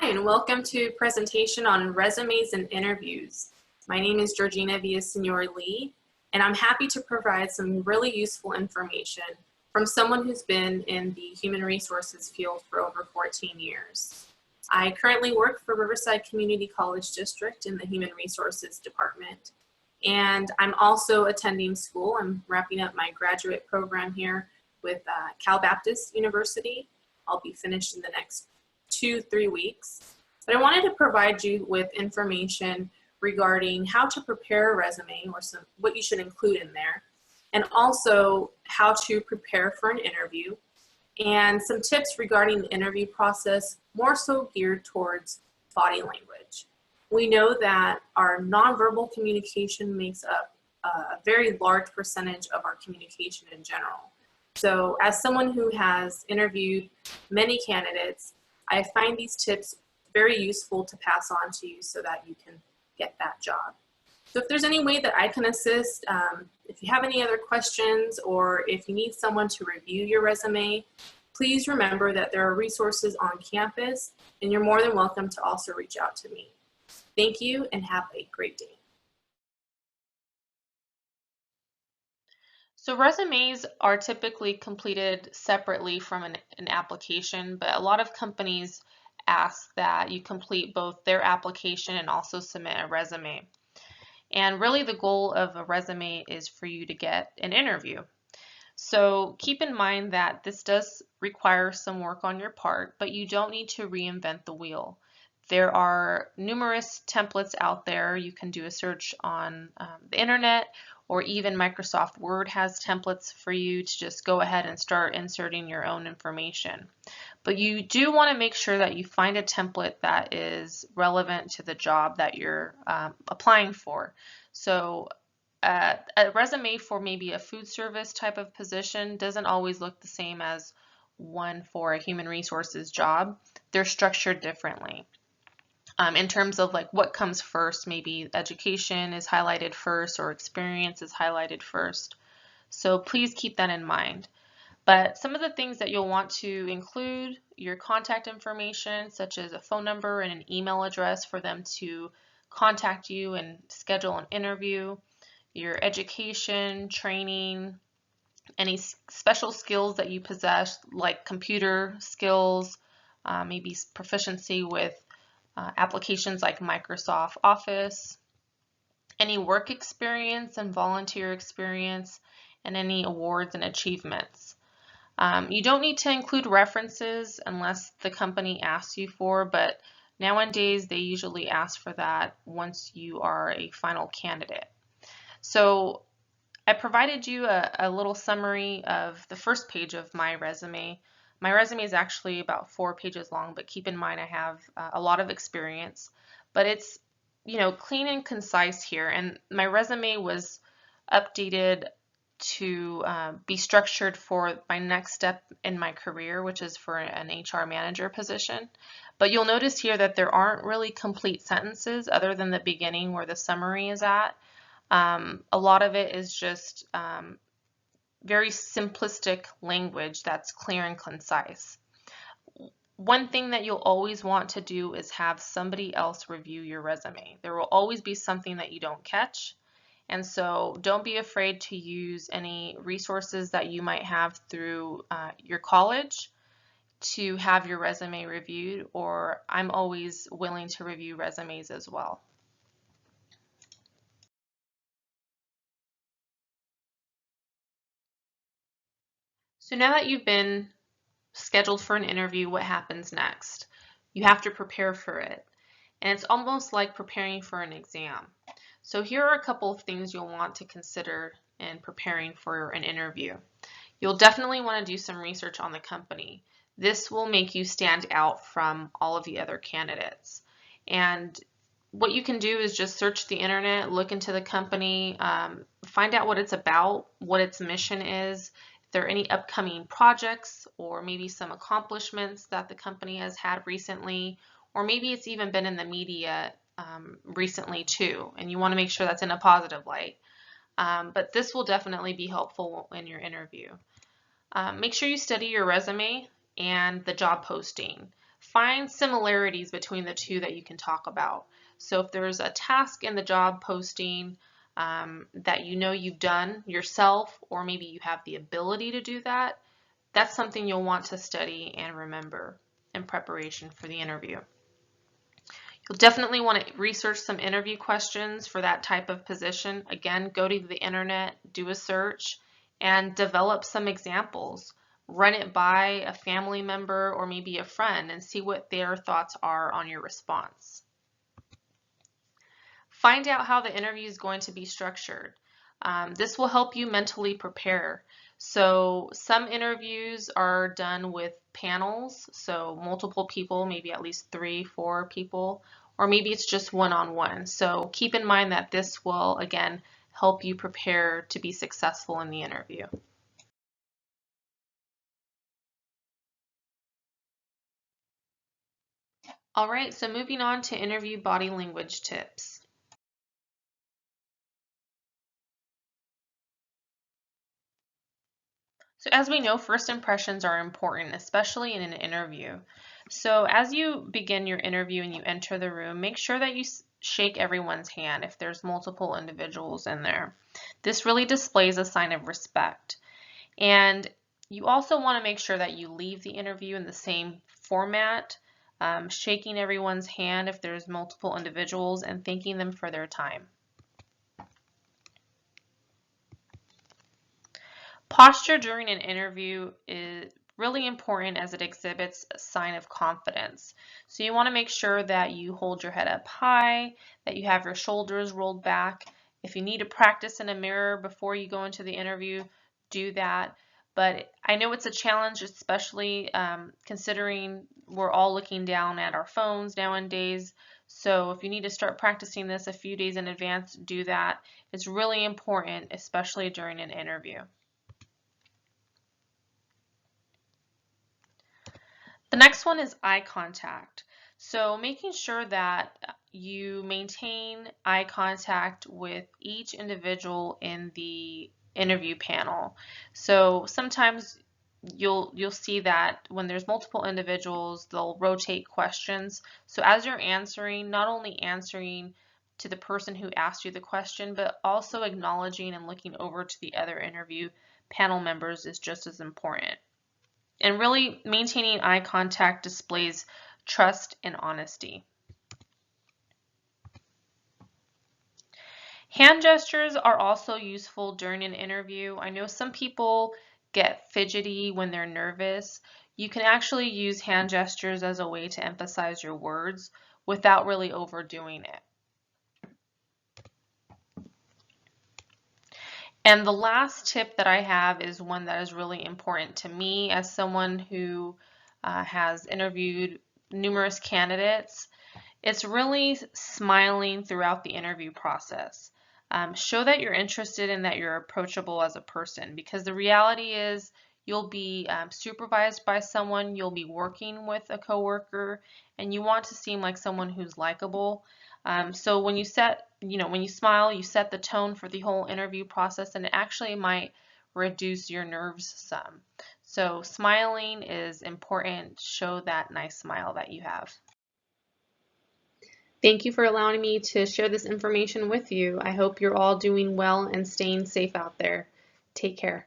Hi, and welcome to presentation on resumes and interviews. My name is Georgina Villasenor-Lee, and I'm happy to provide some really useful information from someone who's been in the human resources field for over 14 years. I currently work for Riverside Community College District in the Human Resources Department, and I'm also attending school. I'm wrapping up my graduate program here with Cal Baptist University. I'll be finished in the next 2-3 weeks. But I wanted to provide you with information regarding how to prepare a resume or what you should include in there, and also how to prepare for an interview, and some tips regarding the interview process, more so geared towards body language. We know that our nonverbal communication makes up a very large percentage of our communication in general. So as someone who has interviewed many candidates, I find these tips very useful to pass on to you so that you can get that job. So if there's any way that I can assist, if you have any other questions, or if you need someone to review your resume, please remember that there are resources on campus, and you're more than welcome to also reach out to me. Thank you, and have a great day. So resumes are typically completed separately from an application, but a lot of companies ask that you complete both their application and also submit a resume. And really the goal of a resume is for you to get an interview. So keep in mind that this does require some work on your part, but you don't need to reinvent the wheel. There are numerous templates out there. You can do a search on the internet, or even Microsoft Word has templates for you to just go ahead and start inserting your own information. But you do want to make sure that you find a template that is relevant to the job that you're applying for. So a resume for maybe a food service type of position doesn't always look the same as one for a human resources job. They're structured differently. In terms of like what comes first, maybe education is highlighted first or experience is highlighted first. So please keep that in mind. But some of the things that you'll want to include: your contact information, such as a phone number and an email address for them to contact you and schedule an interview, your education, training, any special skills that you possess, like computer skills, maybe proficiency with applications like Microsoft Office, any work experience and volunteer experience, and any awards and achievements. You don't need to include references unless the company asks you for, but nowadays they usually ask for that once you are a final candidate. So I provided you a little summary of the first page of my resume. My resume is actually about 4 pages long, but keep in mind I have a lot of experience. But it's, clean and concise here. And my resume was updated to be structured for my next step in my career, which is for an HR manager position. But you'll notice here that there aren't really complete sentences other than the beginning where the summary is at. A lot of it is just very simplistic language that's clear and concise. One thing that you'll always want to do is have somebody else review your resume. There will always be something that you don't catch, and so don't be afraid to use any resources that you might have through your college to have your resume reviewed, or I'm always willing to review resumes as well. So now that you've been scheduled for an interview, what happens next? You have to prepare for it. And it's almost like preparing for an exam. So here are a couple of things you'll want to consider in preparing for an interview. You'll definitely want to do some research on the company. This will make you stand out from all of the other candidates. And what you can do is just search the internet, look into the company, find out what it's about, what its mission is, if there are any upcoming projects or maybe some accomplishments that the company has had recently, or maybe it's even been in the media recently too, and you want to make sure that's in a positive light. But this will definitely be helpful in your interview. Make sure you study your resume and the job posting. find similarities between the two that you can talk about. So if there's a task in the job posting that you know you've done yourself, or maybe you have the ability to do that, that's something you'll want to study and remember in preparation for the interview. You'll definitely want to research some interview questions for that type of position. Again, go to the internet, do a search, and develop some examples. Run it by a family member or maybe a friend and see what their thoughts are on your response. Find out how the interview is going to be structured. This will help you mentally prepare. So some interviews are done with panels, so multiple people, maybe at least 3, 4 people, or maybe it's just one-on-one. So keep in mind that this will, again, help you prepare to be successful in the interview. All right, so moving on to interview body language tips. So as we know, first impressions are important, especially in an interview. So as you begin your interview and you enter the room, make sure that you shake everyone's hand if there's multiple individuals in there. This really displays a sign of respect. And you also want to make sure that you leave the interview in the same format, shaking everyone's hand if there's multiple individuals and thanking them for their time. Posture during an interview is really important as it exhibits a sign of confidence. So you want to make sure that you hold your head up high, that you have your shoulders rolled back. If you need to practice in a mirror before you go into the interview, do that. But I know it's a challenge, especially considering we're all looking down at our phones nowadays. So if you need to start practicing this a few days in advance, do that. It's really important, especially during an interview. The next one is eye contact. So making sure that you maintain eye contact with each individual in the interview panel. So sometimes you'll see that when there's multiple individuals, they'll rotate questions. So as you're answering, not only answering to the person who asked you the question, but also acknowledging and looking over to the other interview panel members is just as important. And really maintaining eye contact displays trust and honesty. Hand gestures are also useful during an interview. I know some people get fidgety when they're nervous. You can actually use hand gestures as a way to emphasize your words without really overdoing it. And the last tip that I have is one that is really important to me as someone who has interviewed numerous candidates. It's really smiling throughout the interview process. Show that you're interested and that you're approachable as a person, because the reality is you'll be supervised by someone, you'll be working with a coworker, and you want to seem like someone who's likable. So when you smile, you set the tone for the whole interview process, and it actually might reduce your nerves some. So smiling is important. Show that nice smile that you have. Thank you for allowing me to share this information with you. I hope you're all doing well and staying safe out there. Take care.